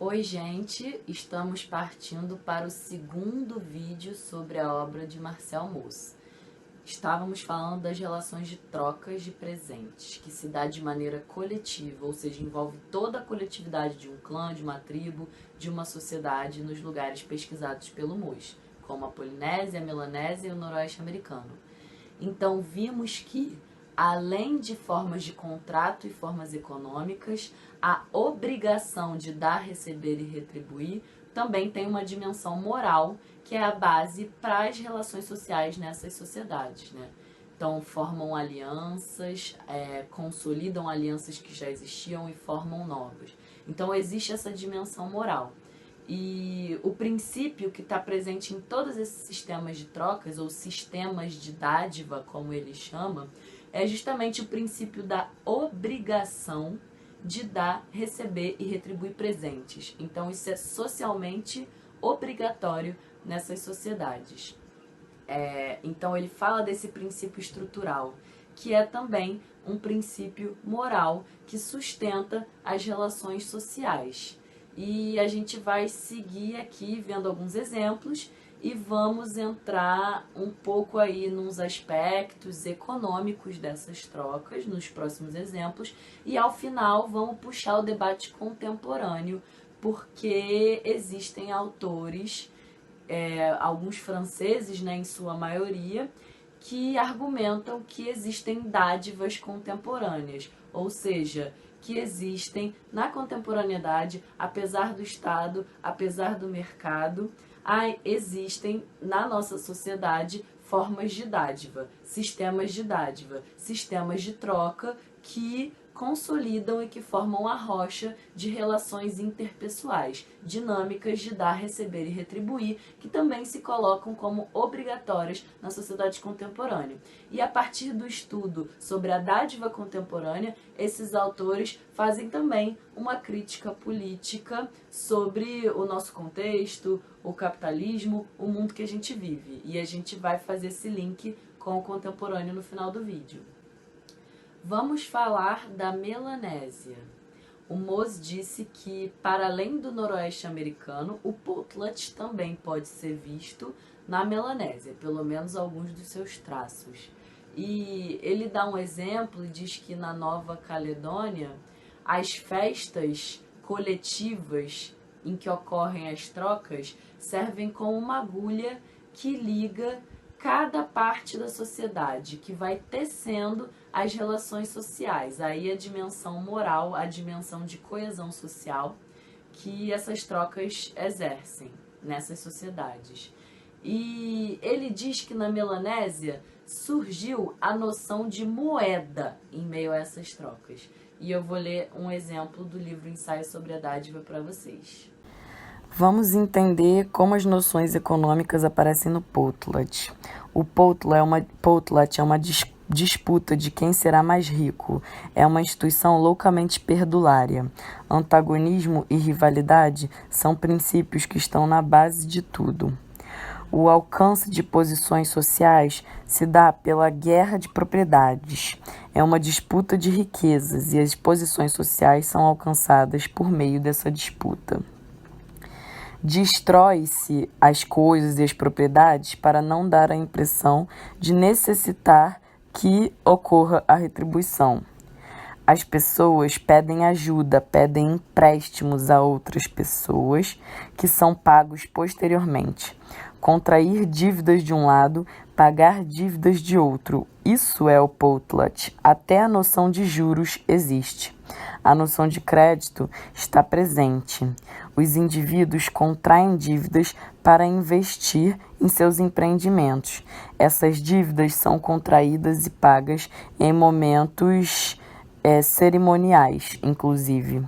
Oi, gente! Estamos partindo para o segundo vídeo sobre a obra de Marcel Mauss. Estávamos falando das relações de trocas de presentes, que se dá de maneira coletiva, ou seja, envolve toda a coletividade de um clã, de uma tribo, de uma sociedade nos lugares pesquisados pelo Mauss, como a Polinésia, a Melanésia e o Noroeste americano. Então, vimos que, além de formas de contrato e formas econômicas, a obrigação de dar, receber e retribuir também tem uma dimensão moral, que é a base para as relações sociais nessas sociedades, né? Então, formam alianças, consolidam alianças que já existiam e formam novas. Então, existe essa dimensão moral. E o princípio que está presente em todos esses sistemas de trocas, ou sistemas de dádiva, como ele chama, é justamente o princípio da obrigação de dar, receber e retribuir presentes. Então, isso é socialmente obrigatório nessas sociedades. Então, ele fala desse princípio estrutural, que é também um princípio moral que sustenta as relações sociais. E a gente vai seguir aqui vendo alguns exemplos e vamos entrar um pouco aí nos aspectos econômicos dessas trocas nos próximos exemplos e ao final vamos puxar o debate contemporâneo, porque existem autores, alguns franceses, né, em sua maioria, que argumentam que existem dádivas contemporâneas, ou seja, que existem na contemporaneidade, apesar do Estado, apesar do mercado, existem na nossa sociedade formas de dádiva, sistemas de troca que consolidam e que formam a rocha de relações interpessoais, dinâmicas de dar, receber e retribuir, que também se colocam como obrigatórias na sociedade contemporânea. E a partir do estudo sobre a dádiva contemporânea, esses autores fazem também uma crítica política sobre o nosso contexto, o capitalismo, o mundo que a gente vive. E a gente vai fazer esse link com o contemporâneo no final do vídeo. Vamos falar da Melanésia. O Mauss disse que, para além do Noroeste americano, o potlatch também pode ser visto na Melanésia, pelo menos alguns dos seus traços. E ele dá um exemplo e diz que na Nova Caledônia, as festas coletivas em que ocorrem as trocas servem como uma agulha que liga cada parte da sociedade, que vai tecendo as relações sociais. Aí a dimensão moral, a dimensão de coesão social que essas trocas exercem nessas sociedades. E ele diz que na Melanésia surgiu a noção de moeda em meio a essas trocas. E eu vou ler um exemplo do livro Ensaio sobre a Dádiva para vocês. Vamos entender como as noções econômicas aparecem no potlatch. O potlatch é uma disputa de quem será mais rico. É uma instituição loucamente perdulária. Antagonismo e rivalidade são princípios que estão na base de tudo. O alcance de posições sociais se dá pela guerra de propriedades. É uma disputa de riquezas e as posições sociais são alcançadas por meio dessa disputa. Destrói-se as coisas e as propriedades para não dar a impressão de necessitar que ocorra a retribuição. As pessoas pedem ajuda, pedem empréstimos a outras pessoas que são pagos posteriormente. Contrair dívidas de um lado, pagar dívidas de outro. Isso é o potlatch. Até a noção de juros existe. A noção de crédito está presente. Os indivíduos contraem dívidas para investir em seus empreendimentos. Essas dívidas são contraídas e pagas em momentos cerimoniais, inclusive.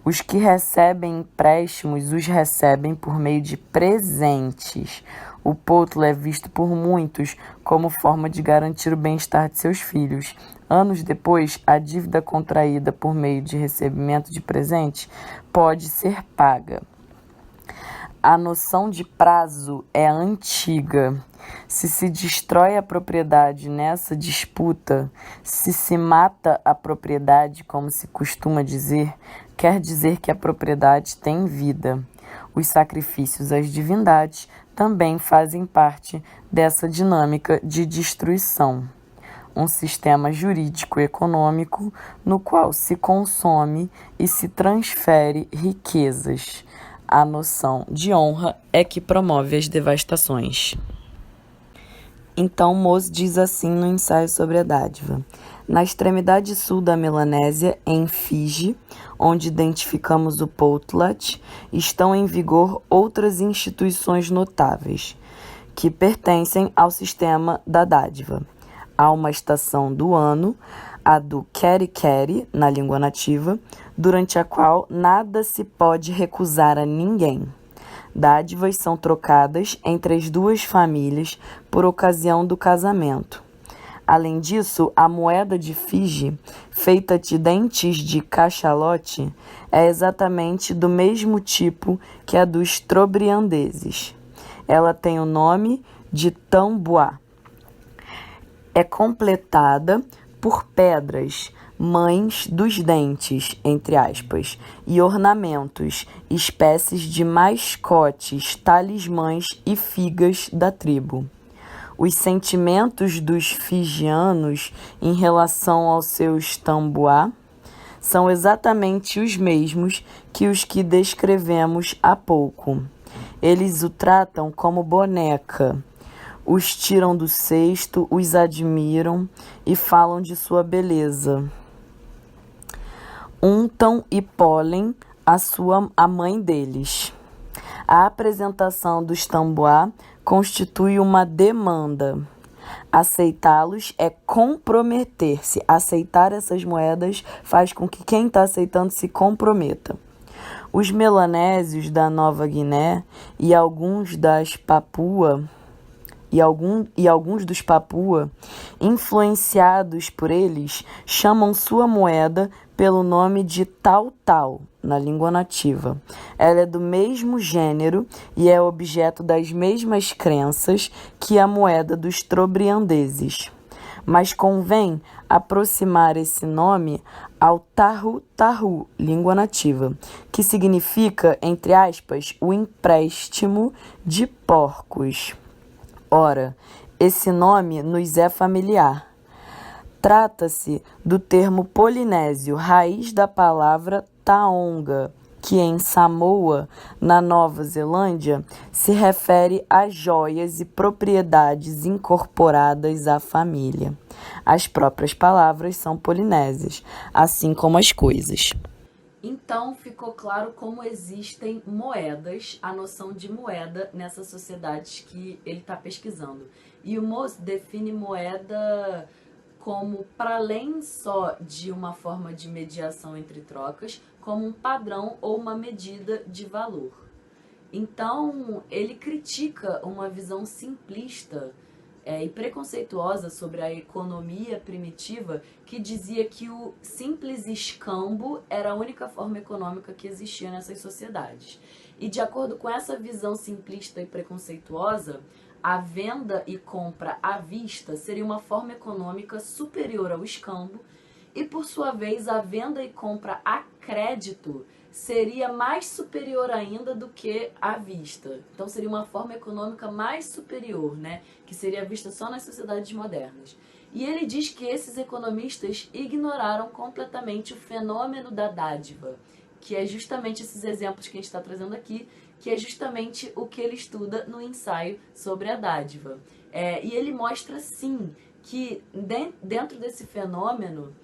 Os que recebem empréstimos os recebem por meio de presentes. O potlatch é visto por muitos como forma de garantir o bem-estar de seus filhos. Anos depois, a dívida contraída por meio de recebimento de presentes pode ser paga. A noção de prazo é antiga. Se destrói a propriedade nessa disputa, se mata a propriedade, como se costuma dizer, quer dizer que a propriedade tem vida. Os sacrifícios às divindades também fazem parte dessa dinâmica de destruição. Um sistema jurídico-econômico no qual se consome e se transfere riquezas. A noção de honra é que promove as devastações. Então, Mos diz assim no ensaio sobre a dádiva. Na extremidade sul da Melanésia, em Fiji, onde identificamos o Potlatch, estão em vigor outras instituições notáveis, que pertencem ao sistema da dádiva. Há uma estação do ano, a do Keri-Keri, na língua nativa, durante a qual nada se pode recusar a ninguém. Dádivas são trocadas entre as duas famílias por ocasião do casamento. Além disso, a moeda de Fiji, feita de dentes de cachalote, é exatamente do mesmo tipo que a dos trobriandeses. Ela tem o nome de tamboá. É completada por pedras, mães dos dentes, entre aspas, e ornamentos, espécies de mascotes, talismãs e figas da tribo. Os sentimentos dos fijianos em relação aos seus tamboá são exatamente os mesmos que os que descrevemos há pouco. Eles o tratam como boneca, os tiram do cesto, os admiram e falam de sua beleza. Untam e polem a mãe deles. A apresentação dos tamboá constitui uma demanda. Aceitá-los é comprometer-se. Aceitar essas moedas faz com que quem está aceitando se comprometa. Os melanésios da Nova Guiné e alguns dos Papua, influenciados por eles, chamam sua moeda pelo nome de Tautau, na língua nativa. Ela é do mesmo gênero e é objeto das mesmas crenças que a moeda dos trobriandeses. Mas convém aproximar esse nome ao Tahu-Tahu, língua nativa, que significa, entre aspas, o empréstimo de porcos. Ora, esse nome nos é familiar. Trata-se do termo polinésio, raiz da palavra taonga, que em Samoa, na Nova Zelândia, se refere a joias e propriedades incorporadas à família. As próprias palavras são polinésias, assim como as coisas. Então, ficou claro como existem moedas, a noção de moeda nessas sociedades que ele está pesquisando. E o Mos define moeda como, para além só de uma forma de mediação entre trocas, como um padrão ou uma medida de valor. Então, ele critica uma visão simplista e preconceituosa sobre a economia primitiva, que dizia que o simples escambo era a única forma econômica que existia nessas sociedades. E de acordo com essa visão simplista e preconceituosa, a venda e compra à vista seria uma forma econômica superior ao escambo e, por sua vez, a venda e compra a crédito seria mais superior ainda do que à vista. Então, seria uma forma econômica mais superior, né? Que seria vista só nas sociedades modernas. E ele diz que esses economistas ignoraram completamente o fenômeno da dádiva, que é justamente esses exemplos que a gente está trazendo aqui, que é justamente o que ele estuda no ensaio sobre a dádiva. E ele mostra, sim, que dentro desse fenômeno,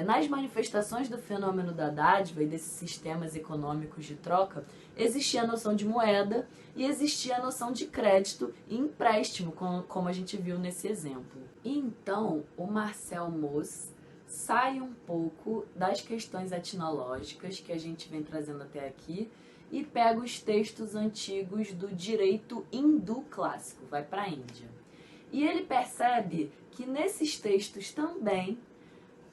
nas manifestações do fenômeno da dádiva e desses sistemas econômicos de troca, existia a noção de moeda e existia a noção de crédito e empréstimo, como a gente viu nesse exemplo. E então, o Marcel Mauss sai um pouco das questões etnológicas que a gente vem trazendo até aqui e pega os textos antigos do direito hindu clássico, vai para a Índia. E ele percebe que nesses textos também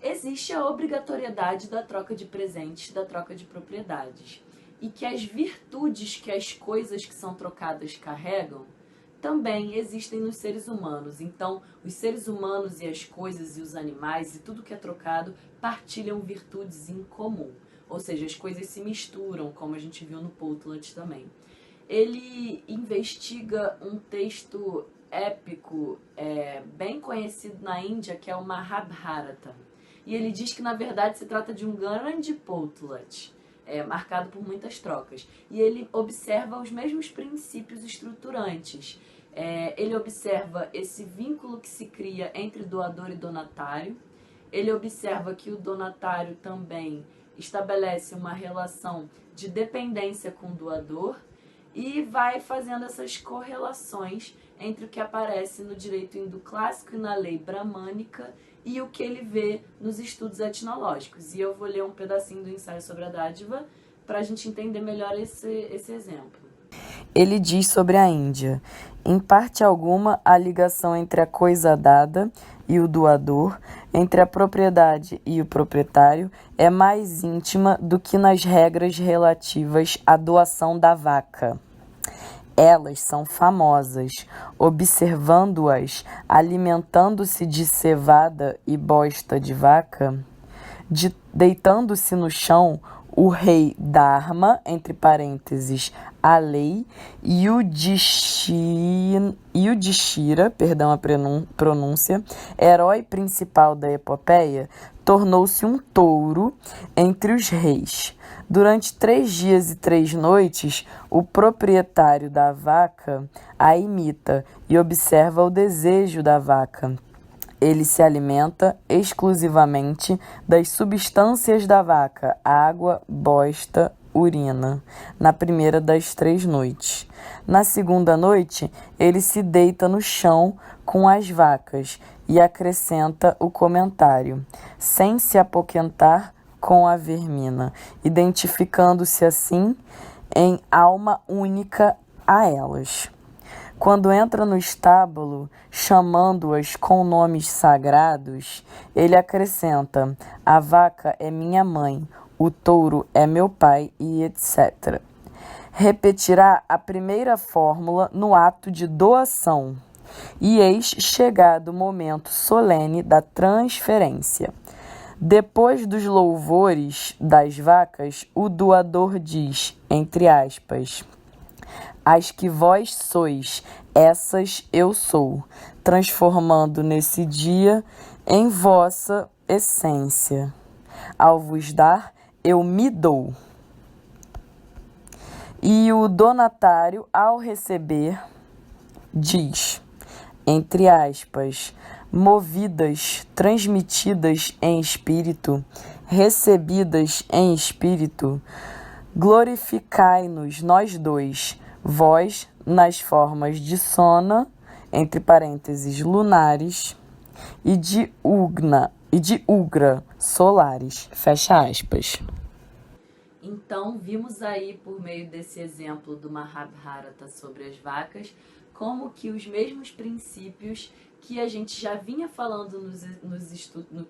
existe a obrigatoriedade da troca de presentes, da troca de propriedades. E que as virtudes que as coisas que são trocadas carregam também existem nos seres humanos. Então, os seres humanos e as coisas e os animais e tudo que é trocado partilham virtudes em comum. ou seja, as coisas se misturam, como a gente viu no Potlatch também. Ele investiga um texto épico bem conhecido na Índia, que é o Mahabharata. E ele diz que, na verdade, se trata de um grande Potlatch, marcado por muitas trocas. E ele observa os mesmos princípios estruturantes. Ele observa esse vínculo que se cria entre doador e donatário. Ele observa que o donatário também estabelece uma relação de dependência com o doador e vai fazendo essas correlações entre o que aparece no direito hindu clássico e na lei bramânica e o que ele vê nos estudos etnológicos. E eu vou ler um pedacinho do ensaio sobre a dádiva para a gente entender melhor esse exemplo. Ele diz sobre a Índia: em parte alguma, a ligação entre a coisa dada e o doador, entre a propriedade e o proprietário, é mais íntima do que nas regras relativas à doação da vaca. Elas são famosas, observando-as, alimentando-se de cevada e bosta de vaca, deitando-se no chão, o rei Dharma, entre parênteses, a lei, e o Yudhishthira, perdão a pronúncia, herói principal da epopeia, tornou-se um touro entre os reis. Durante 3 dias e 3 noites, o proprietário da vaca a imita e observa o desejo da vaca. Ele se alimenta exclusivamente das substâncias da vaca, água, bosta, urina, na primeira das 3 noites. Na segunda noite, ele se deita no chão com as vacas e acrescenta o comentário, sem se apoquentar com a vermina, identificando-se assim em alma única a elas. Quando entra no estábulo, chamando-as com nomes sagrados, ele acrescenta: a vaca é minha mãe, o touro é meu pai, e etc. Repetirá a primeira fórmula no ato de doação, e eis chegado o momento solene da transferência. Depois dos louvores das vacas, o doador diz, entre aspas: as que vós sois, essas eu sou, transformando nesse dia em vossa essência. Ao vos dar, eu me dou. E o donatário, ao receber, diz, entre aspas, movidas, transmitidas em espírito, recebidas em espírito, glorificai-nos nós dois, vós nas formas de Sona, entre parênteses, lunares, e de Ugra, solares, fecha aspas. Então, vimos aí, por meio desse exemplo do Mahabharata sobre as vacas, como que os mesmos princípios que a gente já vinha falando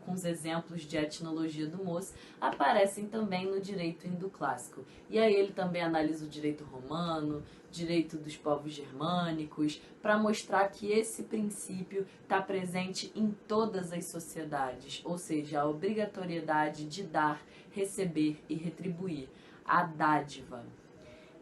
com os exemplos de etnologia do Moss aparecem também no direito hindu clássico. E aí ele também analisa o direito romano, direito dos povos germânicos, para mostrar que esse princípio está presente em todas as sociedades, ou seja, a obrigatoriedade de dar, receber e retribuir, a dádiva.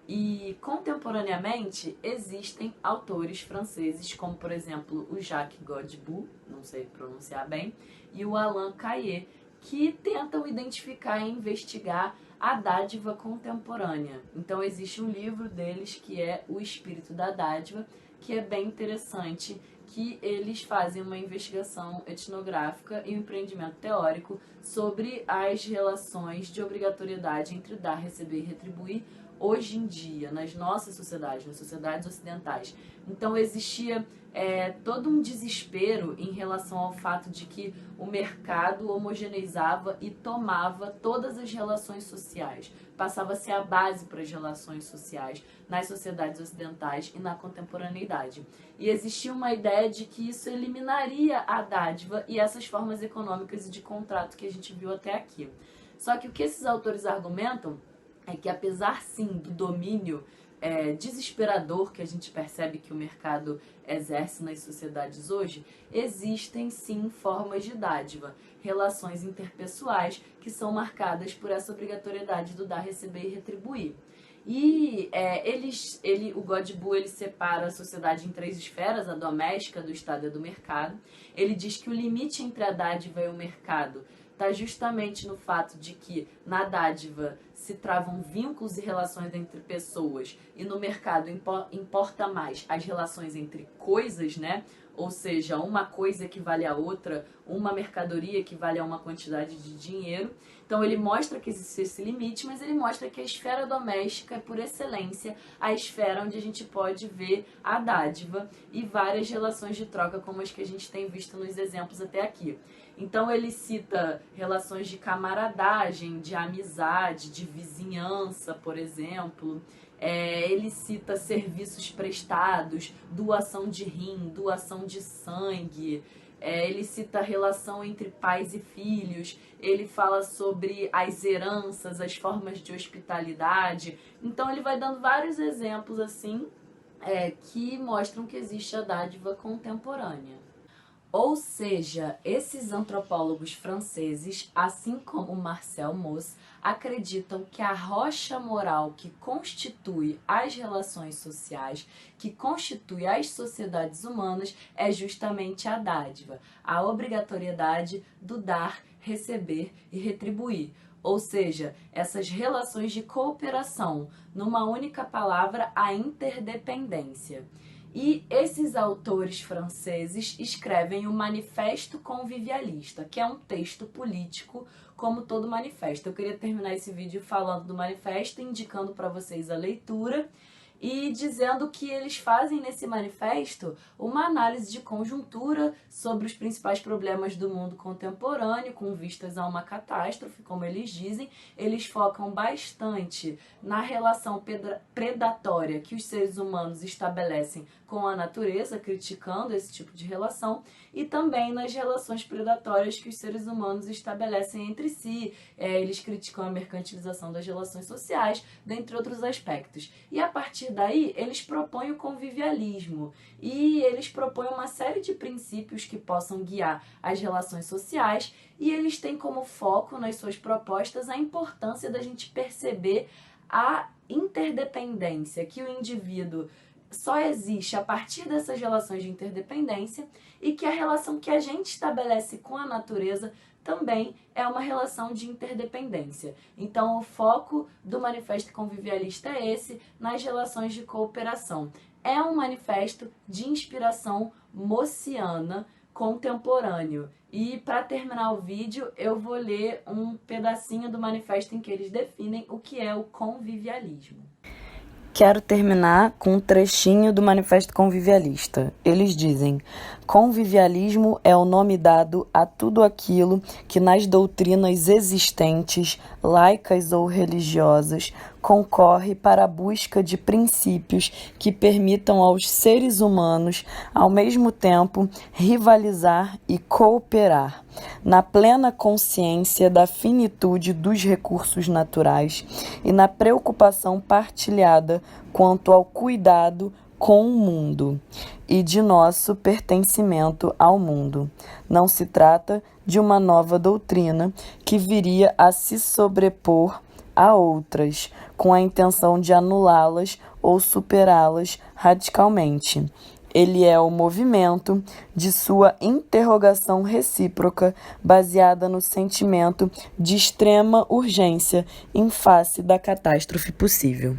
E, contemporaneamente, existem autores franceses, como, por exemplo, o Jacques Godbout, não sei pronunciar bem, e o Alain Caillé, que tentam identificar e investigar a dádiva contemporânea. Então, existe um livro deles que é O Espírito da Dádiva, que é bem interessante, que eles fazem uma investigação etnográfica e um empreendimento teórico sobre as relações de obrigatoriedade entre dar, receber e retribuir hoje em dia, nas nossas sociedades, nas sociedades ocidentais. Então existia todo um desespero em relação ao fato de que o mercado homogeneizava e tomava todas as relações sociais, passava a ser a base para as relações sociais nas sociedades ocidentais e na contemporaneidade. E existia uma ideia de que isso eliminaria a dádiva e essas formas econômicas e de contrato que a gente viu até aqui. Só que o que esses autores argumentam é que, apesar sim do domínio desesperador que a gente percebe que o mercado exerce nas sociedades hoje, existem sim formas de dádiva, relações interpessoais que são marcadas por essa obrigatoriedade do dar, receber e retribuir. E o Godbout ele separa a sociedade em 3 esferas: a doméstica, do Estado e do mercado. Ele diz que o limite entre a dádiva e o mercado está justamente no fato de que na dádiva se travam vínculos e relações entre pessoas e no mercado importa mais as relações entre coisas, né? Ou seja, uma coisa equivale a outra, uma mercadoria equivale a uma quantidade de dinheiro. Então ele mostra que existe esse limite, mas ele mostra que a esfera doméstica é, por excelência, a esfera onde a gente pode ver a dádiva e várias relações de troca como as que a gente tem visto nos exemplos até aqui. Então ele cita relações de camaradagem, de amizade, de vizinhança, por exemplo. Ele cita serviços prestados, doação de rim, doação de sangue. Ele cita a relação entre pais e filhos. Ele fala sobre as heranças, as formas de hospitalidade. Então ele vai dando vários exemplos assim que mostram que existe a dádiva contemporânea. Ou seja, esses antropólogos franceses, assim como Marcel Mauss, acreditam que a rocha moral que constitui as relações sociais, que constitui as sociedades humanas, é justamente a dádiva, a obrigatoriedade do dar, receber e retribuir. Ou seja, essas relações de cooperação, numa única palavra, a interdependência. E esses autores franceses escrevem o Manifesto Convivialista, que é um texto político como todo manifesto. Eu queria terminar esse vídeo falando do manifesto, indicando para vocês a leitura e dizendo que eles fazem nesse manifesto uma análise de conjuntura sobre os principais problemas do mundo contemporâneo, com vistas a uma catástrofe, como eles dizem. Eles focam bastante na relação predatória que os seres humanos estabelecem com a natureza, criticando esse tipo de relação, e também nas relações predatórias que os seres humanos estabelecem entre si. Eles criticam a mercantilização das relações sociais, dentre outros aspectos. E a partir daí, eles propõem o convivialismo, e eles propõem uma série de princípios que possam guiar as relações sociais, e eles têm como foco nas suas propostas a importância da gente perceber a interdependência, que o indivíduo só existe a partir dessas relações de interdependência e que a relação que a gente estabelece com a natureza também é uma relação de interdependência. Então, o foco do Manifesto Convivialista é esse, nas relações de cooperação. É um manifesto de inspiração maussiana contemporâneo. E para terminar o vídeo, eu vou ler um pedacinho do manifesto em que eles definem o que é o convivialismo. Quero terminar com um trechinho do Manifesto Convivialista. Eles dizem: convivialismo é o nome dado a tudo aquilo que nas doutrinas existentes, laicas ou religiosas, concorre para a busca de princípios que permitam aos seres humanos, ao mesmo tempo, rivalizar e cooperar, na plena consciência da finitude dos recursos naturais e na preocupação partilhada quanto ao cuidado com o mundo e de nosso pertencimento ao mundo. Não se trata de uma nova doutrina que viria a se sobrepor a outras, com a intenção de anulá-las ou superá-las radicalmente. Ele é o movimento de sua interrogação recíproca, baseada no sentimento de extrema urgência em face da catástrofe possível.